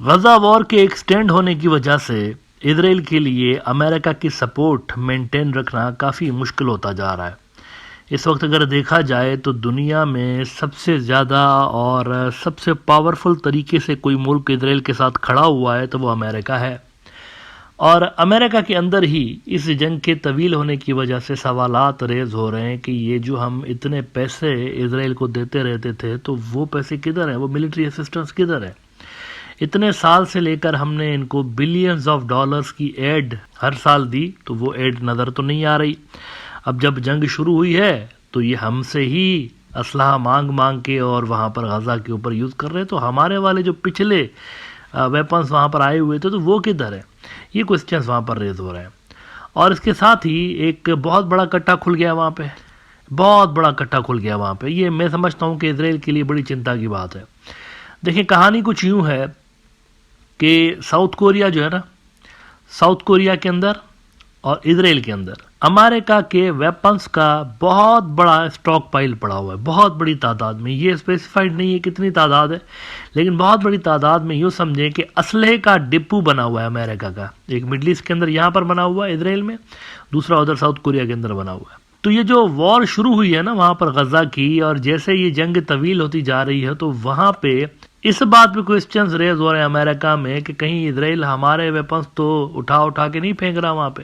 गजा war के extend होने की वजह से इसराइल के लिए अमेरिका की सपोर्ट मेंटेन रखना काफ़ी मुश्किल होता जा रहा है। इस वक्त अगर देखा जाए तो दुनिया में सबसे ज़्यादा और सबसे पावरफुल तरीके से कोई मुल्क इसराइल के साथ खड़ा हुआ है तो वो अमेरिका है। और अमेरिका के अंदर ही इस जंग के तवील होने की वजह से सवालात रेज हो रहे हैं कि ये जो हम इतने पैसे इसराइल को देते रहते थे तो वो पैसे किधर हैं, वो मिलिट्री असिस्टेंस किधर है। इतने साल से लेकर हमने इनको बिलियंस ऑफ डॉलर्स की एड हर साल दी तो वो एड नज़र तो नहीं आ रही। अब जब जंग शुरू हुई है तो ये हमसे ही असलहा मांग मांग के और वहाँ पर गजा के ऊपर यूज़ कर रहे हैं, तो हमारे वाले जो पिछले वेपन्स वहाँ पर आए हुए थे तो वो किधर है, ये क्वेश्चंस वहाँ पर रेज हो रहे हैं। और इसके साथ ही एक बहुत बड़ा कट्टा खुल गया वहाँ पे, बहुत बड़ा कट्टा खुल गया वहाँ पे। ये मैं समझता हूँ कि इसराइल के लिए बड़ी चिंता की बात है। देखिए कहानी कुछ यूँ है कि साउथ कोरिया जो है ना, साउथ कोरिया के अंदर और इसराइल के अंदर अमेरिका के वेपन्स का बहुत बड़ा स्टॉक पाइल पड़ा हुआ है, बहुत बड़ी तादाद में। ये स्पेसिफाइड नहीं है कितनी तादाद है, लेकिन बहुत बड़ी तादाद में। यूँ समझें कि असलहे का डिपो बना हुआ है अमेरिका का, एक मिडल ईस्ट के अंदर यहाँ पर बना हुआ है इसराइल में, दूसरा उधर साउथ कोरिया के अंदर बना हुआ है। तो ये जो वॉर शुरू हुई है ना वहाँ पर गजा की, और जैसे ये जंग तवील होती जा रही है तो वहाँ पे इस बात पे क्वेश्चंस रेज हो रहे हैं अमेरिका में कि कहीं इसराइल हमारे वेपन्स तो उठा उठा के नहीं फेंक रहा वहाँ पे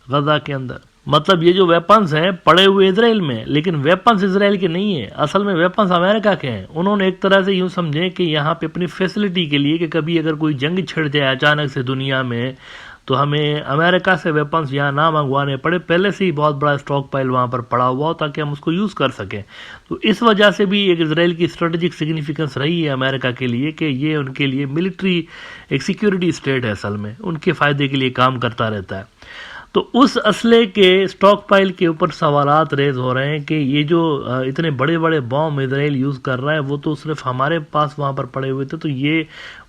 गजा के अंदर। मतलब ये जो वेपन्स हैं पड़े हुए इसराइल में, लेकिन वेपन्स इसराइल के नहीं है, असल में वेपन्स अमेरिका के हैं। उन्होंने एक तरह से यूँ समझें कि यहाँ पे अपनी फैसिलिटी के लिए कि कभी अगर कोई जंग छिड़ जाए अचानक से दुनिया में तो हमें अमेरिका से वेपन्स यहाँ ना मंगवाने पड़े, पहले से ही बहुत बड़ा स्टॉक पाइल वहाँ पर पड़ा हुआ हो ताकि हम उसको यूज़ कर सकें। तो इस वजह से भी एक इसराइल की स्ट्रेटेजिक सिग्निफिकेंस रही है अमेरिका के लिए कि ये उनके लिए मिलिट्री एक सिक्योरिटी स्टेट है, असल में उनके फ़ायदे के लिए काम करता रहता है। तो उस असले के स्टॉक पाइल के ऊपर सवालात रेज हो रहे हैं कि ये जो इतने बड़े बड़े बॉम्ब इसराइल यूज़ कर रहा है वो तो सिर्फ हमारे पास वहाँ पर पड़े हुए थे, तो ये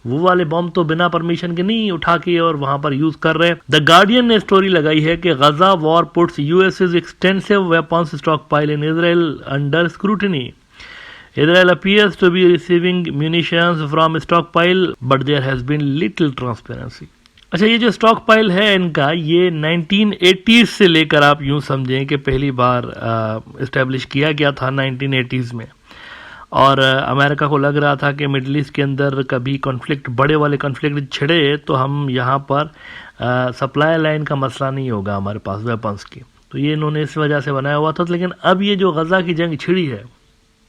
वो वाले बॉम्ब तो बिना परमिशन के नहीं उठा के और वहाँ पर यूज़ कर रहे हैं। द गार्डियन ने स्टोरी लगाई है कि Gaza war puts US's extensive weapons stockpile in Israel under scrutiny. Israel appears to be receiving munitions from stockpile, but there has been little transparency. अच्छा, ये जो स्टॉक पाइल है इनका ये 1980s से लेकर आप यूँ समझें कि पहली बार इस्टेब्लिश किया गया था 1980s में। और अमेरिका को लग रहा था कि मिडल ईस्ट के अंदर कभी कॉन्फ्लिक्ट, बड़े वाले कॉन्फ्लिक्ट छिड़े तो हम यहाँ पर सप्लाई लाइन का मसला नहीं होगा हमारे पास वेपन्स की, तो ये इन्होंने इस वजह से बनाया हुआ था। लेकिन अब ये जो गजा की जंग छिड़ी है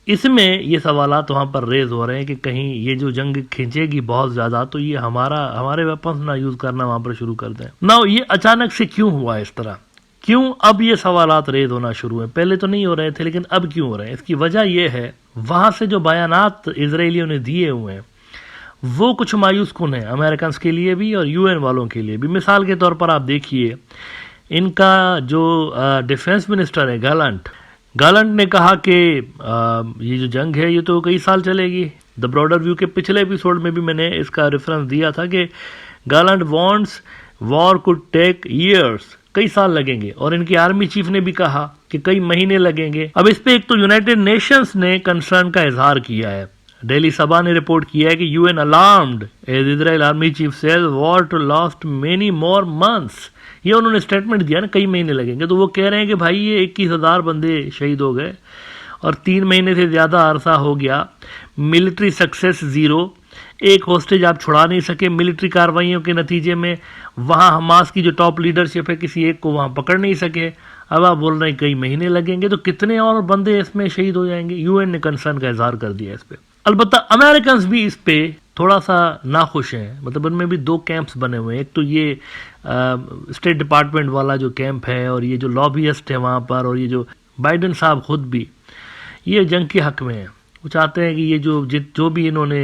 इसमें ये सवालात वहाँ पर रेज हो रहे हैं कि कहीं ये जो जंग खींचेगी बहुत ज़्यादा तो ये हमारे वेपन्स ना यूज़ करना वहाँ पर शुरू कर दें ना। ये अचानक से क्यों हुआ इस तरह, क्यों अब ये सवालात रेज होना शुरू है? पहले तो नहीं हो रहे थे लेकिन अब क्यों हो रहे हैं? इसकी वजह यह है वहाँ से जो बयानात इजरायलियों ने दिए हुए हैं वो कुछ मायूस कुन है अमेरिकन के लिए भी और यूएन वालों के लिए भी। मिसाल के तौर पर आप देखिए, इनका जो डिफेंस मिनिस्टर है गालंट ने कहा कि ये जो जंग है ये तो कई साल चलेगी। द ब्रॉडर व्यू के पिछले एपिसोड में भी मैंने इसका रेफरेंस दिया था कि Gallant wants war could take years, कई साल लगेंगे। और इनकी आर्मी चीफ ने भी कहा कि कई महीने लगेंगे। अब इस पे एक तो यूनाइटेड नेशंस ने कंसर्न का इजहार किया है। डेली सभा ने रिपोर्ट किया है कि UN alarmed as Israel army chief says war to last many more months. ये उन्होंने स्टेटमेंट दिया ना, कई महीने लगेंगे। तो वो कह रहे हैं कि भाई ये 21,000 बंदे शहीद हो गए और 3 महीने से ज़्यादा अरसा हो गया, मिलिट्री सक्सेस ज़ीरो, एक होस्टेज आप छुड़ा नहीं सके मिलिट्री कार्रवाइयों के नतीजे में। वहाँ हमास की जो टॉप लीडरशिप है किसी एक को वहाँ पकड़ नहीं सके। अब आप बोल रहे हैं कई महीने लगेंगे, तो कितने और बंदे इसमें शहीद हो जाएंगे? यूएन ने कंसर्न का इजहार कर दिया इस पर। अलबत्ता अमेरिकन भी इस पे थोड़ा सा नाखुश हैं। मतलब उनमें भी 2 कैंप्स बने हुए हैं। एक तो ये स्टेट डिपार्टमेंट वाला जो कैंप है और ये जो लॉबियस्ट है वहाँ पर, और ये जो बाइडेन साहब खुद भी ये जंग के हक में है। वो चाहते हैं कि ये जो भी इन्होंने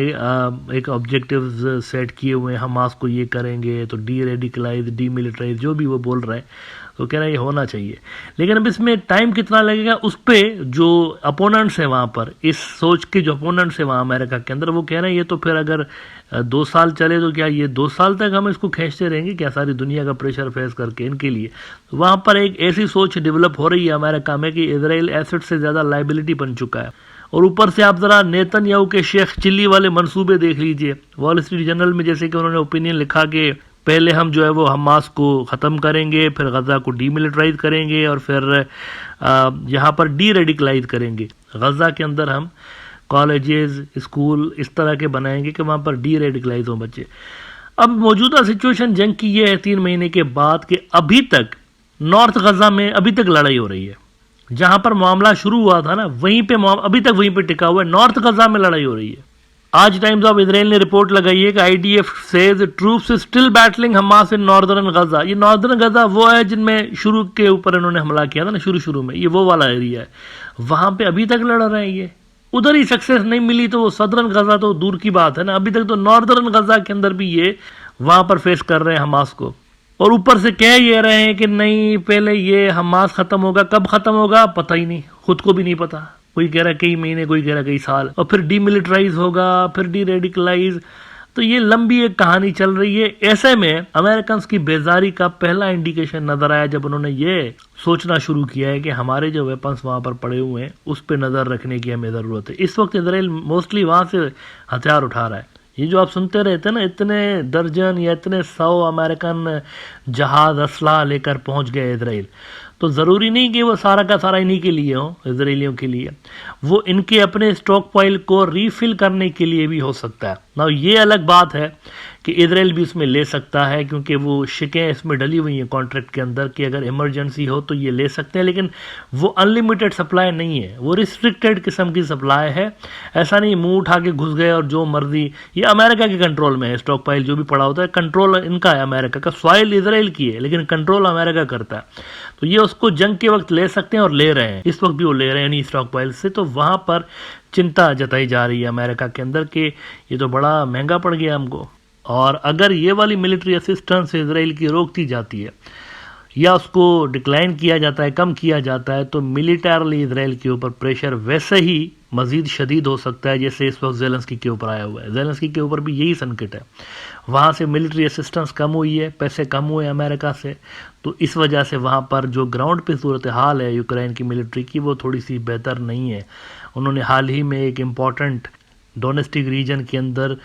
एक ऑब्जेक्टिव्स सेट किए हुए हैं, हमास को ये करेंगे तो डी रेडिकलाइज, डी मिलिटराइज, जो भी वो बोल रहे हैं, तो कह रहे हैं ये होना चाहिए। लेकिन अब इसमें टाइम कितना लगेगा उस पर जो अपोनेंट्स हैं वहाँ पर, इस सोच के जो अपोनेंट्स हैं वहाँ अमेरिका के अंदर, वो कह रहे हैं ये तो फिर अगर 2 साल चले तो क्या ये 2 साल तक हम इसको खींचते रहेंगे क्या, सारी दुनिया का प्रेशर फेस करके इनके लिए? तो वहाँ पर एक ऐसी सोच डेवलप हो रही है अमेरिका में कि इजराइल एसेट से ज़्यादा लाइबिलिटी बन चुका है। और ऊपर से आप ज़रा नेतन्याहू के शेख चिल्ली वाले मंसूबे देख लीजिए। वॉल स्ट्रीट जर्नल में जैसे कि उन्होंने ओपिनियन लिखा कि पहले हम जो है वो हमास को ख़त्म करेंगे, फिर गज़ा को डीमिलिटराइज करेंगे और फिर यहाँ पर डी रेडिकलाइज करेंगे। गज़ा के अंदर हम कॉलेजेस, स्कूल इस तरह के बनाएंगे कि वहाँ पर डी रेडिकलाइज हों बच्चे। अब मौजूदा सिचुएशन जंग की ये है 3 महीने के बाद कि अभी तक नॉर्थ गज़ा में अभी तक लड़ाई हो रही है। जहाँ पर मामला शुरू हुआ था ना, वहीं पे अभी तक वहीं पे टिका हुआ है। नॉर्थ गज़ा में लड़ाई हो रही है। आज टाइम्स ऑफ इजराइल ने रिपोर्ट लगाई है कि IDF says troops still battling Hamas in northern Gaza. ये नॉर्दर्न गज़ा वो है जिनमें शुरू के ऊपर इन्होंने हमला किया था ना, शुरू में, ये वो वाला एरिया है। वहां पे अभी तक लड़ रहे हैं ये। उधर ही सक्सेस नहीं मिली तो वो सदर्न गज़ा तो दूर की बात है ना, अभी तक तो नॉर्दर्न गज़ा के अंदर भी ये वहां पर फेस कर रहे हैं हमास को। और ऊपर से कह ये रहे हैं कि नहीं, पहले ये हमास खत्म होगा, कब खत्म होगा पता ही नहीं, खुद को भी नहीं पता। कोई कह रहा है कई महीने, कोई कह रहा है कई साल, और फिर डीमिलिटराइज होगा, फिर डी रेडिकलाइज। तो ये लंबी एक कहानी चल रही है। ऐसे में अमेरिकन की बेजारी का पहला इंडिकेशन नजर आया जब उन्होंने ये सोचना शुरू किया है कि हमारे जो वेपन्स वहां पर पड़े हुए हैं उस पर नजर रखने की हमें जरूरत है। इस वक्त इजराइल मोस्टली वहां से हथियार उठा रहा है। ये जो आप सुनते रहते हैं ना, इतने दर्जन या इतने 100 अमेरिकन जहाज असला लेकर पहुंच गए इजराइल, तो ज़रूरी नहीं कि वो सारा का सारा इन्हीं के लिए हो, इजराइलियों के लिए। वो इनके अपने स्टॉक पॉइल को रीफिल करने के लिए भी हो सकता है ना। ये अलग बात है कि इजराइल भी उसमें ले सकता है, क्योंकि वो शिकें इसमें डली हुई हैं कॉन्ट्रैक्ट के अंदर कि अगर इमरजेंसी हो तो ये ले सकते हैं। लेकिन वो अनलिमिटेड सप्लाई नहीं है, वो रिस्ट्रिक्टेड किस्म की सप्लाई है। ऐसा नहीं मुंह उठा के घुस गए और जो मर्जी। ये अमेरिका के कंट्रोल में है, स्टॉक पाइल जो भी पड़ा होता है कंट्रोल इनका है, अमेरिका का। सॉइल इजराइल की है लेकिन कंट्रोल अमेरिका करता है। तो ये उसको जंग के वक्त ले सकते हैं और ले रहे हैं, इस वक्त भी वो ले रहे हैं नहीं स्टॉक पाइल से। तो वहां पर चिंता जताई जा रही है अमेरिका के अंदर कि ये तो बड़ा महंगा पड़ गया हमको। और अगर ये वाली मिलिट्री असिस्टेंस इजराइल की रोकती जाती है या उसको डिक्लाइन किया जाता है, कम किया जाता है, तो मिलिटरली इजराइल के ऊपर प्रेशर वैसे ही मजीद शदीद हो सकता है जैसे इस वक्त ज़ेलेंस्की के ऊपर आया हुआ है। ज़ेलेंस्की के ऊपर भी यही संकट है। वहाँ से मिलिट्री असिस्टेंस कम हुई है, पैसे कम हुए अमेरिका से, तो इस वजह से वहाँ पर जो ग्राउंड पे सूरत हाल है यूक्रेन की मिलिट्री की, वो थोड़ी सी बेहतर नहीं है। उन्होंने हाल ही में एक इम्पॉर्टेंट डोमेस्टिक रीजन के अंदर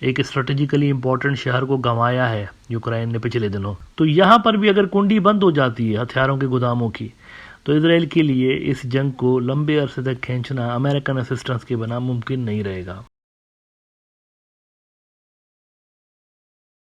एक स्ट्रेटेजिकली इंपॉर्टेंट शहर को गंवाया है यूक्रेन ने पिछले दिनों। तो यहाँ पर भी अगर कुंडी बंद हो जाती है हथियारों के गोदामों की, तो इजराइल के लिए इस जंग को लंबे अरसे तक खींचना अमेरिकन असिस्टेंस के बिना मुमकिन नहीं रहेगा।